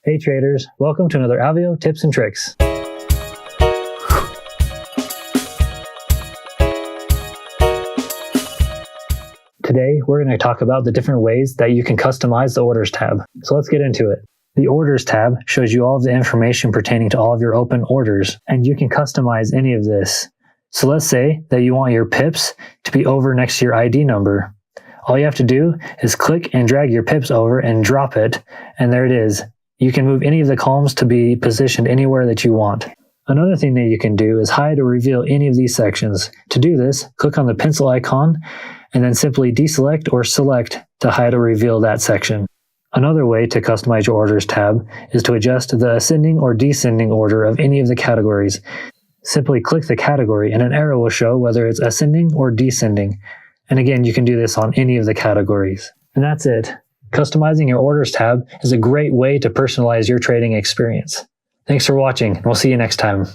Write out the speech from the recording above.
Hey traders, welcome to another Alveo Tips and Tricks. Today, we're going to talk about the different ways that you can customize the Orders tab. So let's get into it. The Orders tab shows you all of the information pertaining to all of your open orders, and you can customize any of this. So let's say that you want your pips to be over next to your ID number. All you have to do is click and drag your pips over and drop it, and there it is. You can move any of the columns to be positioned anywhere that you want. Another thing that you can do is hide or reveal any of these sections. To do this, click on the pencil icon and then simply deselect or select to hide or reveal that section. Another way to customize your Orders tab is to adjust the ascending or descending order of any of the categories. Simply click the category and an arrow will show whether it's ascending or descending. And again, you can do this on any of the categories. And that's it. Customizing your Orders tab is a great way to personalize your trading experience. Thanks for watching, and we'll see you next time.